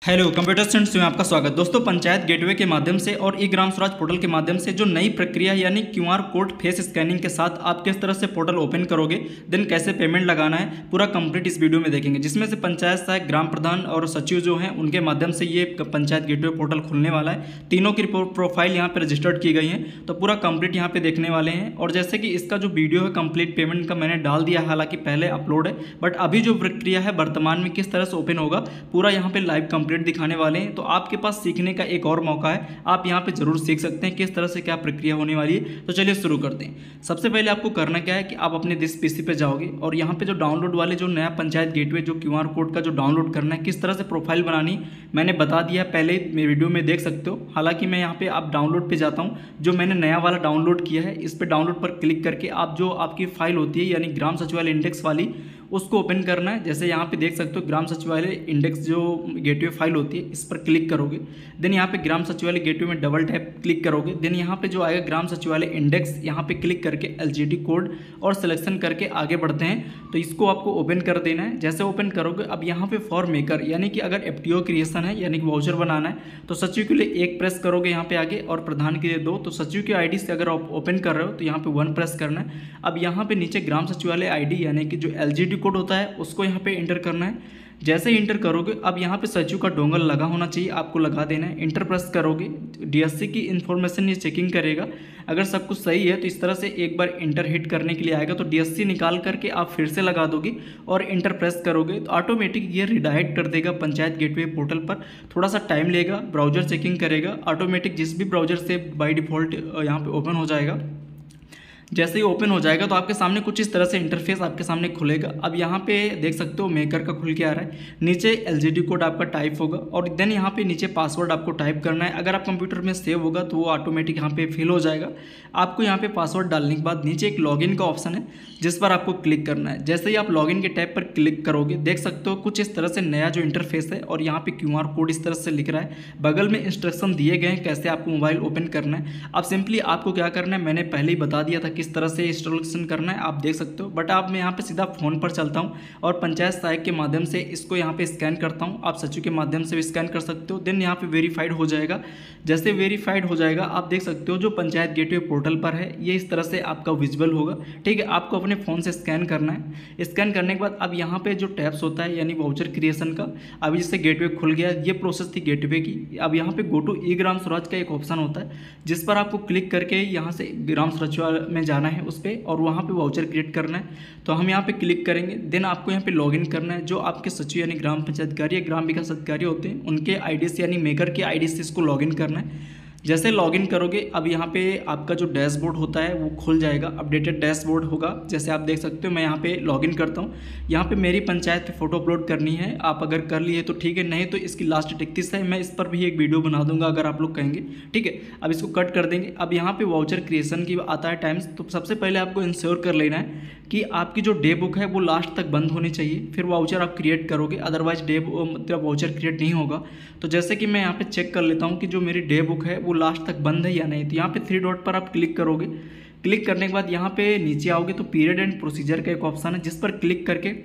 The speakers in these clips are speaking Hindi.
हेलो कंप्यूटर स्टूडेंट्स में आपका स्वागत। दोस्तों, पंचायत गेटवे के माध्यम से और ई ग्राम स्वराज पोर्टल के माध्यम से जो नई प्रक्रिया यानी क्यूआर कोड फेस स्कैनिंग के साथ आप किस तरह से पोर्टल ओपन करोगे, देन कैसे पेमेंट लगाना है, पूरा कंप्लीट इस वीडियो में देखेंगे। जिसमें से पंचायत सहायक, ग्राम प्रधान और सचिव जो हैं उनके माध्यम से ये पंचायत गेटवे पोर्टल खुलने वाला है। तीनों की प्रोफाइल यहाँ पर रजिस्टर्ड की गई है, तो पूरा कंप्लीट यहाँ पे देखने वाले हैं। और जैसे कि इसका जो वीडियो है कंप्लीट पेमेंट का मैंने डाल दिया, हालांकि पहले अपलोड है, बट अभी जो प्रक्रिया है वर्तमान में किस तरह से ओपन होगा पूरा यहाँ पे लाइव कंप्लीट दिखाने वाले हैं। तो आपके पास सीखने का एक और मौका है, आप यहाँ पे जरूर सीख सकते हैं किस तरह से क्या प्रक्रिया होने वाली है। तो चलिए शुरू करते हैं। सबसे पहले आपको करना क्या है कि आप अपने दिस पीसी पे जाओगे और यहाँ पे जो डाउनलोड वाले जो नया पंचायत गेटवे जो क्यूआर कोड का जो डाउनलोड करना है, किस तरह से प्रोफाइल बनानी मैंने बता दिया पहले मेरे वीडियो में देख सकते हो। हालांकि मैं यहाँ पे आप डाउनलोड पे जाता हूँ, जो मैंने नया वाला डाउनलोड किया है इस पर डाउनलोड पर क्लिक करके आप जो आपकी फाइल होती है यानी ग्राम सचिवालय इंडेक्स वाली उसको ओपन करना है। जैसे यहाँ पे देख सकते हो ग्राम सचिवालय इंडेक्स जो गेटवे फाइल होती है इस पर क्लिक करोगे, देन यहाँ पे ग्राम सचिवालय गेटवे में डबल टैप क्लिक करोगे, देन यहाँ पे जो आएगा ग्राम सचिवालय इंडेक्स, यहाँ पे क्लिक करके एलजीडी कोड और सिलेक्शन करके आगे बढ़ते हैं। तो इसको आपको ओपन कर देना है। जैसे ओपन करोगे अब यहाँ पे फॉर मेकर यानी कि अगर एफटीओ क्रिएशन है यानी कि वाउचर बनाना है तो सचिव के लिए 1 प्रेस करोगे यहाँ पे आगे, और प्रधान के लिए 2। तो सचिव की आईडी से अगर आप ओपन कर रहे हो तो यहाँ पे 1 प्रेस करना है। अब यहाँ पे नीचे ग्राम सचिवालय आईडी यानी कि जो एलजीडी कोड होता है उसको यहाँ पे इंटर करना है। जैसे ही इंटर करोगे अब यहाँ पे सचिव का डोंगल लगा होना चाहिए, आपको लगा देना है। इंटर प्रेस करोगे, डीएससी की इन्फॉर्मेशन ये चेकिंग करेगा। अगर सब कुछ सही है तो इस तरह से एक बार इंटर हिट करने के लिए आएगा, तो डीएससी निकाल करके आप फिर से लगा दोगे और इंटर प्रेस करोगे तो ऑटोमेटिक ये रिडायरेक्ट कर देगा पंचायत गेटवे पोर्टल पर। थोड़ा सा टाइम लेगा, ब्राउजर चेकिंग करेगा, ऑटोमेटिक जिस भी ब्राउजर से बाय डिफ़ॉल्ट यहाँ पे ओपन हो जाएगा। जैसे ही ओपन हो जाएगा तो आपके सामने कुछ इस तरह से इंटरफेस आपके सामने खुलेगा। अब यहाँ पे देख सकते हो मेकर का खुल के आ रहा है, नीचे एलजीडी कोड आपका टाइप होगा और देन यहाँ पे नीचे पासवर्ड आपको टाइप करना है। अगर आप कंप्यूटर में सेव होगा तो वो ऑटोमेटिक यहाँ पे फिल हो जाएगा। आपको यहाँ पे पासवर्ड डालने के बाद नीचे एक लॉगिन का ऑप्शन है जिस पर आपको क्लिक करना है। जैसे ही आप लॉगिन के टैब पर क्लिक करोगे देख सकते हो कुछ इस तरह से नया जो इंटरफेस है, और यहाँ पे क्यूआर कोड इस तरह से लिख रहा है, बगल में इंस्ट्रक्शन दिए गए हैं कैसे आपको मोबाइल ओपन करना है। अब सिंपली आपको क्या करना है, मैंने पहले ही बता दिया था किस तरह से इंस्टॉलेशन करना है, आप देख सकते हो। बट आप मैं यहाँ पे सीधा फ़ोन पर चलता हूँ और पंचायत सहायक के माध्यम से इसको यहाँ पे स्कैन करता हूँ। आप सचिव के माध्यम से भी स्कैन कर सकते हो, देन यहाँ पे वेरीफाइड हो जाएगा। जैसे वेरीफाइड हो जाएगा आप देख सकते हो जो पंचायत गेटवे पोर्टल पर है ये इस तरह से आपका विजुअल होगा। ठीक है, आपको अपने फ़ोन से स्कैन करना है। स्कैन करने के बाद अब यहाँ पे जो टैब्स होता है यानी वाउचर क्रिएशन का, अभी जिससे गेटवे खुल गया, ये प्रोसेस थी गेटवे की। अब यहाँ पे गो टू ई ग्राम स्वराज का एक ऑप्शन होता है जिस पर आपको क्लिक करके यहाँ से ग्राम स्वराज में जाना है उस पर, और वहाँ पे वाउचर क्रिएट करना है। तो हम यहाँ पे क्लिक करेंगे, देन आपको यहाँ पे लॉगिन करना है। जो आपके सचिव यानी ग्राम पंचायत अधिकारी या ग्राम विकास अधिकारी होते हैं उनके आईडी से यानी मेकर के आईडी से इसको लॉगिन करना है। जैसे लॉगिन करोगे अब यहाँ पे आपका जो डैशबोर्ड होता है वो खुल जाएगा, अपडेटेड डैशबोर्ड होगा। जैसे आप देख सकते हो मैं यहाँ पे लॉगिन करता हूँ। यहाँ पे मेरी पंचायत पे फ़ोटो अपलोड करनी है, आप अगर कर लिए तो ठीक है, नहीं तो इसकी लास्ट 31 है। मैं इस पर भी एक वीडियो बना दूंगा अगर आप लोग कहेंगे। ठीक है, अब इसको कट कर देंगे। अब यहाँ पे वाउचर क्रिएशन की आता है टाइम्स, तो सबसे पहले आपको इंश्योर कर लेना है कि आपकी जो डे बुक है वो लास्ट तक बंद होनी चाहिए, फिर वाउचर आप क्रिएट करोगे, अदरवाइज डे मतलब वाउचर क्रिएट नहीं होगा। तो जैसे कि मैं यहाँ पे चेक कर लेता हूँ कि जो मेरी डे बुक है वो लास्ट तक बंद है या नहीं। तो यहाँ पे 3 डॉट पर आप क्लिक करोगे। क्लिक करने के बाद यहाँ पे नीचे आओगे तो पीरियड एंड प्रोसीजर का एक ऑप्शन है जिस पर क्लिक करके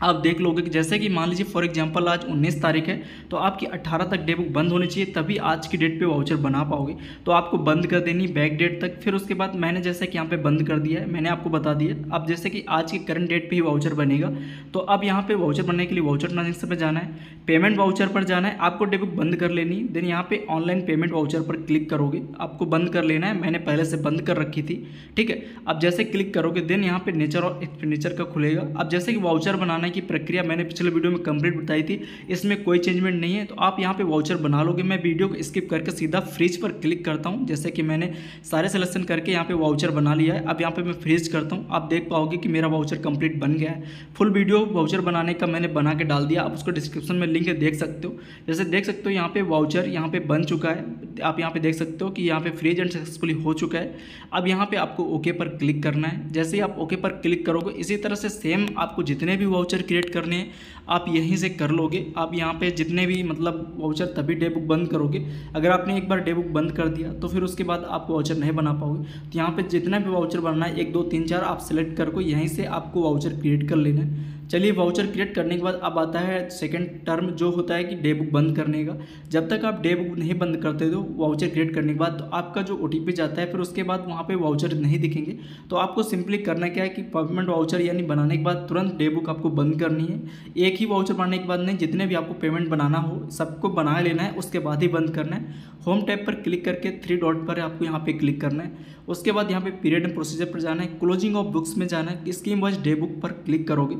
आप देख लोगे कि जैसे कि मान लीजिए फॉर एग्जांपल आज 19 तारीख है तो आपकी 18 तक डे बुक बंद होनी चाहिए, तभी आज की डेट पे वाउचर बना पाओगे। तो आपको बंद कर देनी बैक डेट तक। फिर उसके बाद मैंने जैसे कि यहाँ पे बंद कर दिया है, मैंने आपको बता दिया। अब जैसे कि आज की करंट डेट पे ही वाउचर बनेगा, तो अब यहाँ पे वाउचर बनने के लिए वाउचर ट्रांजेक्शन पर जाना है, पेमेंट वाउचर पर जाना है, आपको डे बुक बंद कर लेनी। देन यहाँ पे ऑनलाइन पेमेंट वाउचर पर क्लिक करोगे, आपको बंद कर लेना है, मैंने पहले से बंद कर रखी थी। ठीक है, अब जैसे क्लिक करोगे देन यहाँ पे नेचर और एक्सपेंडिचर का खुलेगा। अब जैसे कि वाउचर बनाने की प्रक्रिया मैंने पिछले वीडियो में कंप्लीट बताई थी, इसमें कोई चेंजमेंट नहीं है, तो आप यहाँ पे वाउचर बना लोगे। मैं वीडियो को स्किप करके सीधा फ्रीज पर क्लिक करता हूँ। जैसे कि मैंने सारे सिलेक्शन करके यहाँ पे वाउचर बना लिया है। अब यहाँ पे मैं फ्रीज करता हूँ, आप देख पाओगे कि मेरा वाउचर कंप्लीट बन गया है। फुल वीडियो वाउचर बनाने का मैंने बना के डाल दिया, आप उसको डिस्क्रिप्शन में लिंक देख सकते हो। जैसे देख सकते हो यहाँ पे वाउचर यहाँ पे बन चुका है, आप यहाँ पे देख सकते हो कि यहाँ पे फ्रीज एंड सक्सेसफुली हो चुका है। अब यहाँ पे आपको ओके पर क्लिक करना है। जैसे ही आप ओके पर क्लिक करोगे इसी तरह से सेम आपको जितने भी वाउचर क्रिएट करने हैं आप यहीं से कर लोगे। आप यहाँ पे जितने भी मतलब वाउचर तभी डे बुक बंद करोगे। अगर आपने एक बार डे बुक बंद कर दिया तो फिर उसके बाद आप वाउचर नहीं बना पाओगे। तो यहाँ पे जितना भी वाउचर बनना है 1 2 3 4 आप सेलेक्ट करके यहीं से आपको वाउचर क्रिएट कर लेना है। चलिए वाउचर क्रिएट करने के बाद अब आता है सेकंड टर्म जो होता है कि डे बुक बंद करने का। जब तक आप डे बुक नहीं बंद करते हो वाउचर क्रिएट करने के बाद, तो आपका जो OTP जाता है फिर उसके बाद वहाँ पे वाउचर नहीं दिखेंगे। तो आपको सिंपली करना क्या है कि पेमेंट वाउचर यानी बनाने के बाद तुरंत डे बुक आपको बंद करनी है। एक ही वाउचर बनाने के बाद नहीं, जितने भी आपको पेमेंट बनाना हो सबको बना लेना है, उसके बाद ही बंद करना है। होम टैब पर क्लिक करके 3 डॉट पर आपको यहाँ पे क्लिक करना है। उसके बाद यहाँ पे पीरियड एंड प्रोसीजर पर जाना है, क्लोजिंग ऑफ बुक्स में जाना है, स्कीम वाइज डे बुक पर क्लिक करोगे।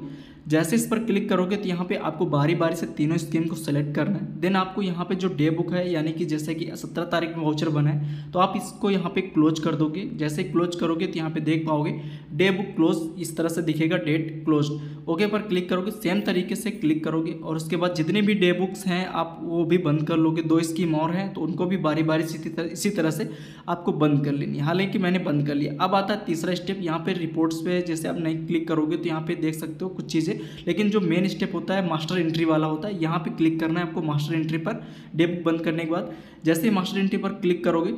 जैसे इस पर क्लिक करोगे तो यहाँ पे आपको बारी बारी से तीनों स्कीम को सेलेक्ट करना है। देन आपको यहाँ पे जो डे बुक है यानी कि जैसे कि 17 तारीख में वाउचर बना है तो आप इसको यहाँ पे क्लोज कर दोगे। जैसे क्लोज करोगे तो यहाँ पे देख पाओगे डे बुक क्लोज इस तरह से दिखेगा, डेट क्लोज। ओके पर क्लिक करोगे, सेम तरीके से क्लिक करोगे और उसके बाद जितने भी डे बुक्स हैं आप वो भी बंद कर लोगे। 2 स्कीम और हैं तो उनको भी बारी बारी इसी तरह से आपको बंद कर लेनी है। हालांकि मैंने बंद कर लिया। अब आता है तीसरा स्टेप, यहाँ पे रिपोर्ट्स पे जैसे आप नहीं क्लिक करोगे तो यहाँ पे देख सकते हो कुछ चीज़ें, लेकिन जो मेन स्टेप होता है मास्टर एंट्री वाला होता है। यहाँ पे क्लिक करना है आपको master entry per day book बंद करने के बाद। जैसे ही मास्टर एंट्री पर क्लिक करोगे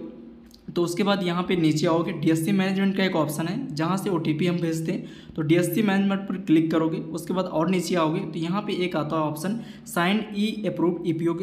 तो उसके बाद यहाँ पे नीचे आओगे, DSC मैनेजमेंट का एक ऑप्शन है जहाँ से OTP हम भेजते हैं, तो DSC मैनेजमेंट पर क्लिक करोगे। उसके बाद और नीचे आओगे तो यहाँ पे एक आता है ऑप्शन साइन अप्रूव्ड EPO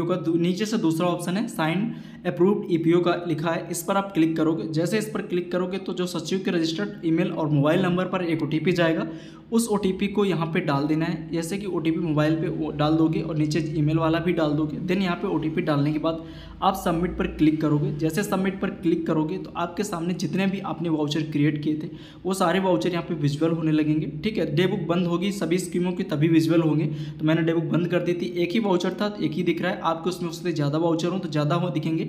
का, नीचे से दूसरा ऑप्शन है साइन अप्रूव्ड EPO का लिखा है, इस पर आप क्लिक करोगे। जैसे इस पर क्लिक करोगे तो जो सचिव के रजिस्टर्ड ईमेल और मोबाइल नंबर पर एक OTP जाएगा, उस OTP को यहाँ पे डाल देना है। जैसे कि OTP मोबाइल पे डाल दोगे और नीचे ईमेल वाला भी डाल दोगे। देन यहाँ पे OTP डालने के बाद आप सबमिट पर क्लिक करोगे। जैसे सबमिट पर क्लिक करोगे तो आपके सामने जितने भी आपने वाउचर क्रिएट किए थे वो सारे वाउचर यहाँ पे विजुअल होने लगेंगे। ठीक है, डे बुक बंद होगी सभी स्कीमों की तभी विजुअल होंगे। तो मैंने डे बुक बंद कर दी थी, एक ही वाउचर था तो एक ही दिख रहा है। आपको उसमें उससे ज़्यादा वाउचर हो तो ज़्यादा हो दिखेंगे।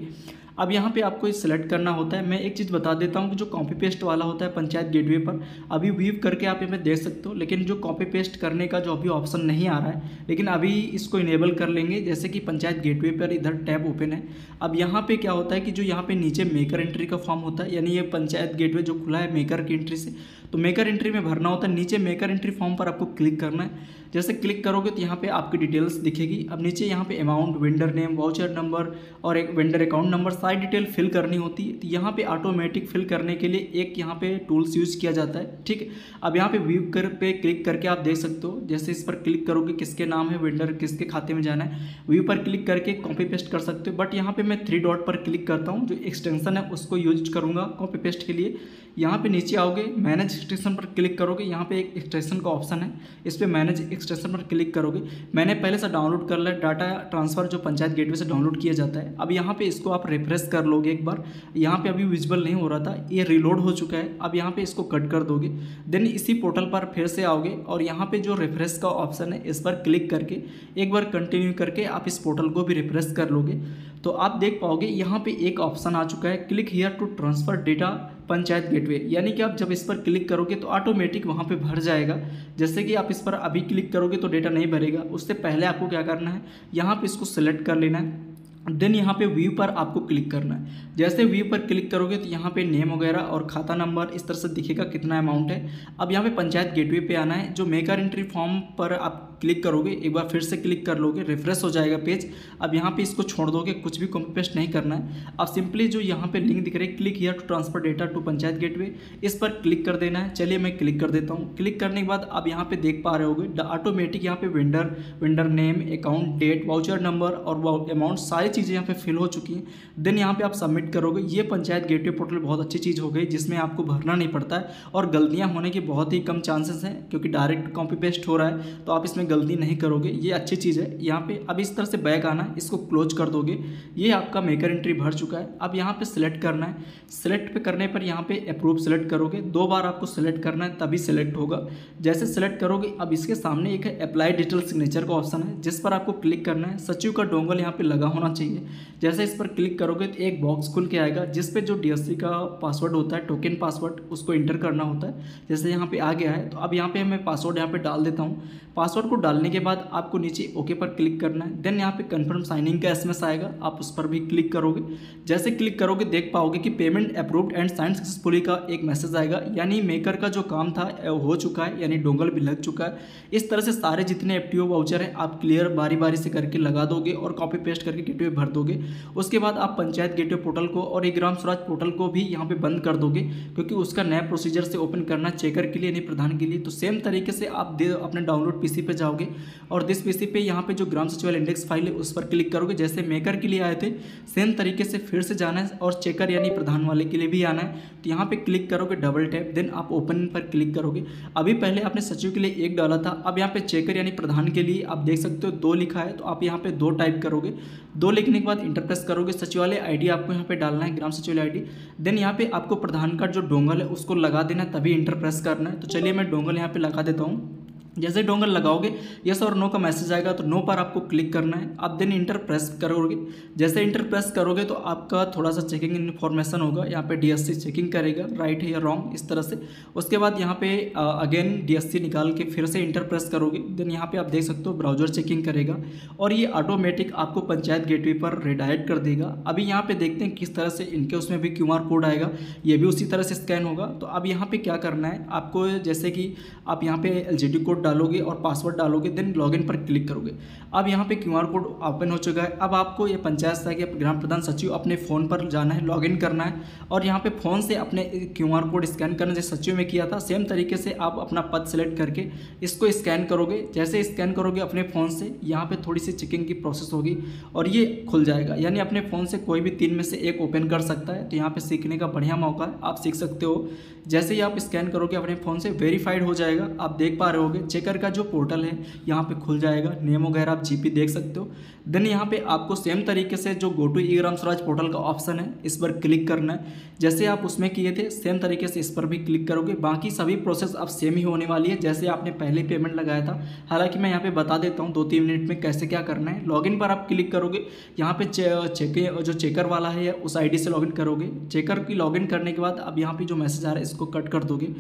अब यहाँ पे आपको सिलेक्ट करना होता है। मैं एक चीज़ बता देता हूँ कि जो कॉपी पेस्ट वाला होता है पंचायत गेटवे पर अभी व्यू करके आप यहाँ पे देख सकते हो, लेकिन जो कॉपी पेस्ट करने का जो अभी ऑप्शन नहीं आ रहा है, लेकिन अभी इसको इनेबल कर लेंगे। जैसे कि पंचायत गेटवे पर इधर टैब ओपन है। अब यहाँ पे क्या होता है कि जो यहाँ पे नीचे मेकर एंट्री का फॉर्म होता है, यानी ये पंचायत गेटवे जो खुला है मेकर की एंट्री से, तो मेकर एंट्री में भरना होता है। नीचे मेकर एंट्री फॉर्म पर आपको क्लिक करना है। जैसे क्लिक करोगे तो यहाँ पे आपकी डिटेल्स दिखेगी। अब नीचे यहाँ पे amount, vendor name, voucher number और एक वेंडर अकाउंट नंबर सारी डिटेल फिल करनी होती है। तो यहाँ पे ऑटोमेटिक फिल करने के लिए एक यहाँ पे टूल्स यूज किया जाता है। ठीक है, अब यहाँ पे व्यू कर पे क्लिक करके आप देख सकते हो। जैसे इस पर क्लिक करोगे किसके नाम है, वेंडर किसके खाते में जाना है, व्यू पर क्लिक करके कॉपी पेस्ट कर सकते हो। बट यहाँ पे मैं 3 डॉट पर क्लिक करता हूँ, जो एक्सटेंशन है उसको यूज करूँगा कॉपी पेस्ट के लिए। यहाँ पे नीचे आओगे, मैनेज एक्सटेंशन पर क्लिक करोगे। यहाँ पे एक एक्सटेंशन का ऑप्शन है, इस पर मैनेज एक्सटेंशन पर क्लिक करोगे। मैंने पहले से डाउनलोड कर लिया डाटा ट्रांसफ़र जो पंचायत गेटवे से डाउनलोड किया जाता है। अब यहाँ पे इसको आप रिफ्रेश कर लोगे एक बार। यहाँ पे अभी विजुअल नहीं हो रहा था, ये रिलोड हो चुका है। अब यहाँ पे इसको कट कर दोगे। देन इसी पोर्टल पर फिर से आओगे और यहाँ पे जो रिफ्रेश का ऑप्शन है इस पर क्लिक करके एक बार कंटिन्यू करके आप इस पोर्टल को भी रिफ्रेश कर लोगे तो आप देख पाओगे यहाँ पे एक ऑप्शन आ चुका है, click here to transfer data panchayat gateway. यानी कि आप जब इस पर क्लिक करोगे तो ऑटोमेटिक वहाँ पे भर जाएगा। जैसे कि आप इस पर अभी क्लिक करोगे तो डेटा नहीं भरेगा, उससे पहले आपको क्या करना है, यहाँ पे इसको सिलेक्ट कर लेना है। देन यहाँ पे व्यू पर आपको क्लिक करना है। जैसे व्यू पर क्लिक करोगे तो यहाँ पे नेम वगैरह और खाता नंबर इस तरह से दिखेगा कितना अमाउंट है। अब यहाँ पे पंचायत गेटवे पे आना है। जो मेकर एंट्री फॉर्म पर आप क्लिक करोगे, एक बार फिर से क्लिक कर लोगे, रिफ्रेश हो जाएगा पेज। अब यहाँ पे इसको छोड़ दोगे, कुछ भी कॉपी पेस्ट नहीं करना है। अब सिंपली जो यहाँ पे लिंक दिख रहा है click here to transfer data to panchayat gateway, इस पर क्लिक कर देना है। चलिए मैं क्लिक कर देता हूँ। क्लिक करने के बाद अब यहाँ पे देख पा रहे होगे ऑटोमेटिक यहाँ पे vendor name, account date, voucher number और अमाउंट सारी चीज़ें यहाँ पे फिल हो चुकी हैं। देन यहाँ पे आप सबमिट करोगे। ये पंचायत गेटवे पोर्टल बहुत अच्छी चीज़ हो गई जिसमें आपको भरना नहीं पड़ता है और गलतियाँ होने के बहुत ही कम चांसेस हैं, क्योंकि डायरेक्ट कॉपी पेस्ट हो रहा है तो आप इसमें गलती नहीं करोगे। ये अच्छी चीज़ है। यहाँ पे अब इस तरह से बैक आना, इसको क्लोज कर दोगे। ये आपका मेकर एंट्री भर चुका है। अब यहाँ पे सिलेक्ट करना है। सिलेक्ट पे करने पर यहाँ पे अप्रूव सिलेक्ट करोगे। 2 बार आपको सिलेक्ट करना है तभी सिलेक्ट होगा। जैसे सिलेक्ट करोगे अब इसके सामने एक है अप्लाई डिजिटल सिग्नेचर का ऑप्शन है, जिस पर आपको क्लिक करना है। सचिव का डोंगल यहाँ पे लगा होना चाहिए। जैसे इस पर क्लिक करोगे तो एक बॉक्स खुल के आएगा जिस पे जो DSC का पासवर्ड होता है, टोकन पासवर्ड, उसको इंटर करना होता है। जैसे यहाँ पे आ गया है तो अब यहाँ पे मैं पासवर्ड यहाँ पे डाल देता हूँ। पासवर्ड को डालने के बाद आपको नीचे ओके पर क्लिक करना है। देन यहाँ पे कंफर्म साइनिंग का SMS आएगा, आप उस पर भी क्लिक करोगे। जैसे क्लिक करोगे देख पाओगे कि payment approved and sign successfully का एक मैसेज आएगा, यानी मेकर का जो काम था हो चुका है, यानी डोंगल भी लग चुका है। इस तरह से सारे जितने FTO वाउचर हैं आप क्लियर बारी बारी से करके लगा दोगे और कॉपी पेस्ट करके गेटवे भर दोगे। उसके बाद आप पंचायत गेटवे पोर्टल को और ई ग्राम स्वराज पोर्टल को भी यहाँ पे बंद कर दोगे, क्योंकि उसका नया प्रोसीजर से ओपन करना चेकर के लिए नहीं प्रधान के लिए। तो सेम तरीके से आप अपने डाउनलोड पीसी पे जाओगे और दिस पीसी पे यहाँ पे जो ग्राम सचिवालय इंडेक्स फाइल है उस पर क्लिक करोगे। जैसे मेकर के लिए आए थे सेम तरीके से फिर से जाना है और चेकर यानी प्रधान वाले के लिए भी आना है। तो यहाँ पे क्लिक करोगे डबल टैप, देन आप ओपन पर क्लिक करोगे। अभी पहले आपने सचिव के लिए 1 डाला था, अब यहाँ पे चेकर यानी प्रधान के लिए आप देख सकते हो 2 लिखा है, तो आप यहाँ पे 2 टाइप करोगे। 2 लिखने के बाद इंटर प्रेस करोगे। सचिवालय आईडी आपको यहाँ पे डालना है, ग्राम सचिवालय आईडी। देन यहाँ पे आपको प्रधान का जो डोंगल है उसको लगा देना है, तभी इंटर प्रेस करना है। तो चलिए मैं डोंगल यहाँ पे लगा देता हूँ। जैसे डोंगल लगाओगे यस और नो का मैसेज आएगा, तो नो पर आपको क्लिक करना है। आप देन इंटर प्रेस करोगे। जैसे इंटर प्रेस करोगे तो आपका थोड़ा सा चेकिंग इन्फॉर्मेशन होगा, यहाँ पे डीएससी चेकिंग करेगा राइट है या रॉन्ग इस तरह से। उसके बाद यहाँ पे अगेन डीएससी निकाल के फिर से इंटर प्रेस करोगे। देन यहाँ पे आप देख सकते हो ब्राउजर चेकिंग करेगा और ये ऑटोमेटिक आपको पंचायत गेटवे पर रिडायरेक्ट कर देगा। अभी यहाँ पे देखते हैं किस तरह से इनके उसमें भी QR कोड आएगा, ये भी उसी तरह से स्कैन होगा। तो अब यहाँ पे क्या करना है आपको, जैसे कि आप यहाँ पे LGD कोड डालोगे और पासवर्ड डालोगे, देन लॉगिन पर क्लिक करोगे। अब यहाँ पे QR कोड ओपन हो चुका है। अब आपको ये पंचायत सहायक या ग्राम प्रधान सचिव अपने फ़ोन पर जाना है, लॉगिन करना है और यहाँ पे फ़ोन से अपने QR कोड स्कैन करना, जैसे सचिव में किया था सेम तरीके से आप अपना पद सेलेक्ट करके इसको स्कैन करोगे। जैसे स्कैन करोगे अपने फ़ोन से, यहाँ पे थोड़ी सी चेकिंग की प्रोसेस होगी और ये खुल जाएगा। यानी अपने फ़ोन से कोई भी 3 में से एक ओपन कर सकता है। तो यहाँ पे सीखने का बढ़िया मौका है, आप सीख सकते हो। जैसे ही आप स्कैन करोगे अपने फ़ोन से वेरीफाइड हो जाएगा, आप देख पा रहे होगे चेकर का जो पोर्टल है यहाँ पे खुल जाएगा। नेम वगैरह आप जीपी देख सकते हो। देन यहाँ पे आपको सेम तरीके से जो go to e Gram Swaraj portal का ऑप्शन है इस पर क्लिक करना है। जैसे आप उसमें किए थे सेम तरीके से इस पर भी क्लिक करोगे। बाकी सभी प्रोसेस अब सेम ही होने वाली है जैसे आपने पहले पेमेंट लगाया था। हालांकि मैं यहाँ पे बता देता हूँ 2-3 मिनट में कैसे क्या करना है। लॉगिन पर आप क्लिक करोगे, यहाँ पे जो चेकर वाला है उस आईडी से लॉगिन करोगे। चेकर की लॉगिन करने के बाद अब यहाँ पे जो मैसेज आ रहा है इसको कट कर दोगे।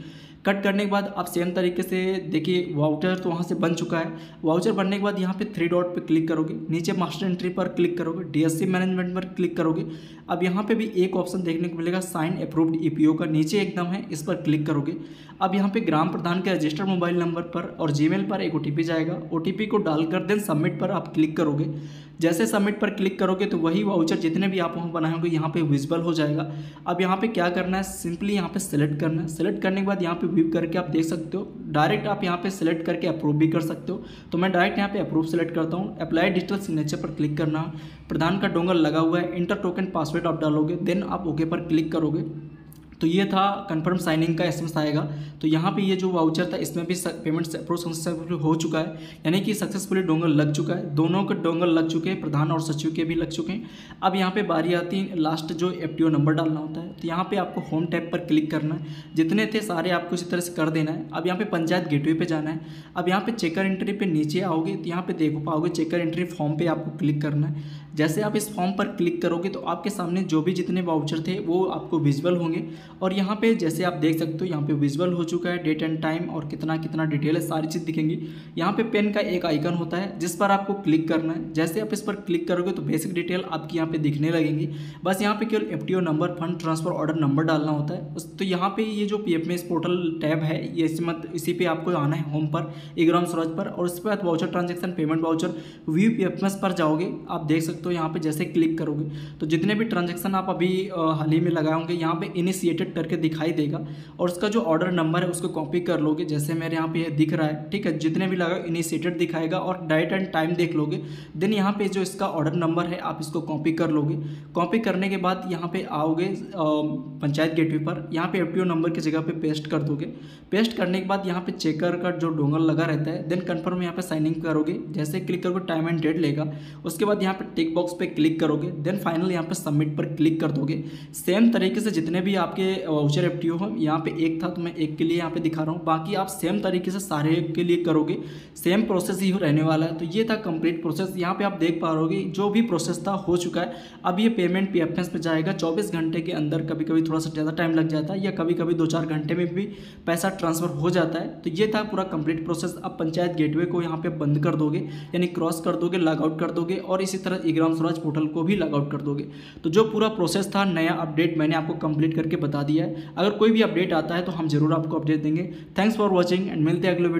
कट करने के बाद आप सेम तरीके से देखिए वाउचर तो वहाँ से बन चुका है। वाउचर बनने के बाद यहाँ पे 3 डॉट पे क्लिक करोगे, नीचे मास्टर एंट्री पर क्लिक करोगे, डीएससी मैनेजमेंट पर क्लिक करोगे। अब यहाँ पे भी एक ऑप्शन देखने को मिलेगा साइन अप्रूव्ड ईपीओ का, नीचे एकदम है इस पर क्लिक करोगे। अब यहाँ पे ग्राम प्रधान के रजिस्टर्ड मोबाइल नंबर पर और जीमेल पर एक OTP जाएगा। OTP को डालकर देन सबमिट पर आप क्लिक करोगे। जैसे सबमिट पर क्लिक करोगे तो वही वाउचर जितने भी आप वहाँ बनाए होंगे यहाँ पे विजिबल हो जाएगा। अब यहाँ पे क्या करना है, सिंपली यहाँ पे सेलेक्ट करना है। सेलेक्ट करने के बाद यहाँ पे व्यू करके आप देख सकते हो, डायरेक्ट आप यहाँ पे सेलेक्ट करके अप्रूव भी कर सकते हो। तो मैं डायरेक्ट यहाँ पे अप्रूव सेलेक्ट करता हूँ। अप्लाई डिजिटल सिग्नेचर पर क्लिक करना, प्रधान का डोंगल लगा हुआ है, इंटर टोकन पासवर्ड आप डालोगे, देन आप ओके पर क्लिक करोगे। तो ये था कंफर्म साइनिंग का SMS आएगा। तो यहाँ पे ये जो वाउचर था इसमें भी पेमेंट अप्रूव सक्सेसफुल हो चुका है, यानी कि सक्सेसफुली डोंगल लग चुका है। दोनों के डोंगल लग चुके हैं, प्रधान और सचिव के भी लग चुके हैं। अब यहाँ पे बारी आती है लास्ट जो FTO नंबर डालना होता है। तो यहाँ पे आपको होम टैब पर क्लिक करना है, जितने थे सारे आपको इसी तरह से कर देना है। अब यहाँ पे पंचायत गेटवे पे जाना है। अब यहाँ पे चेकर एंट्री पे नीचे आओगे तो यहाँ पे देखो पाओगे चेकर एंट्री फॉर्म पे आपको क्लिक करना है। जैसे आप इस फॉर्म पर क्लिक करोगे तो आपके सामने जो भी जितने वाउचर थे वो आपको विजुअल होंगे और यहाँ पे जैसे आप देख सकते हो यहाँ पे विजुअल हो चुका है, डेट एंड टाइम और कितना कितना डिटेल है, सारी चीज़ दिखेंगी। यहाँ पे पेन का एक आइकन होता है जिस पर आपको क्लिक करना है। जैसे आप इस पर क्लिक करोगे तो बेसिक डिटेल आपकी यहाँ पे दिखने लगेंगी। बस यहाँ पे केवल FTO number, fund transfer order number डालना होता है। तो यहाँ पे ये जो PFMS पोर्टल टैब है ये इसी पे आपको आना है होम पर, ई ग्राम स्वराज पर, और उसके बाद voucher transaction payment voucher view PFMS पर जाओगे। आप देख सकते हो यहाँ पे जैसे क्लिक करोगे तो जितने भी ट्रांजेक्शन आप अभी हाल ही में लगाए होंगे यहाँ पे इनिशिएटेड करके दिखाई देगा और उसका जो ऑर्डर नंबर है उसको कॉपी कर लोगे। जैसे मेरे यहाँ पे दिख रहा है, ठीक है, जितने भी लगा इनिशिएटेड दिखाएगा और डेट एंड टाइम देख लोगे। देन यहाँ पे जो इसका ऑर्डर नंबर है आप इसको कॉपी कर लोगे। कॉपी करने के बाद यहाँ पे आओगे पंचायत गेटवे पर, यहाँ पे FTO नंबर की जगह पे पेस्ट कर दोगे। पेस्ट करने के बाद यहाँ पे चेकर का जो डोंगल लगा रहता है, देन कन्फर्म यहाँ पे साइन इन करोगे। जैसे क्लिक करोगे टाइम एंड डेट लेगा, उसके बाद यहाँ पे टिक बॉक्स पे क्लिक करोगे, देन फाइनल यहाँ पे सबमिट पर क्लिक कर दोगे। सेम तरीके से जितने भी आपके वाउचर FTO हो, यहाँ पे एक था तो मैं एक के लिए यहाँ पे दिखा रहा हूँ, बाकी आप सेम तरीके से सारे के लिए करोगे, सेम प्रोसेस ही रहने वाला है। तो ये था कंप्लीट प्रोसेस। यहाँ पे आप देख पा रहे जो भी प्रोसेस था हो चुका है। अब ये पेमेंट PFMS पे जाएगा 24 घंटे के अंदर, कभी कभी थोड़ा सा ज़्यादा टाइम लग जाता है या कभी कभी 2-4 घंटे में भी पैसा ट्रांसफ़र हो जाता है। तो ये था पूरा कंप्लीट प्रोसेस। अब पंचायत गेटवे को यहाँ पे बंद कर दोगे, यानी क्रॉस कर दोगे, लॉग आउट कर दोगे और इसी तरह ई ग्राम स्वराज पोर्टल को भी लॉग आउट कर दोगे। तो जो पूरा प्रोसेस था नया अपडेट मैंने आपको कंप्लीट करके बता दिया है। अगर कोई भी अपडेट आता है तो हम जरूर आपको अपडेट देंगे। थैंक्स फॉर वॉचिंग एंड मिलते हैं अगले वीडियो।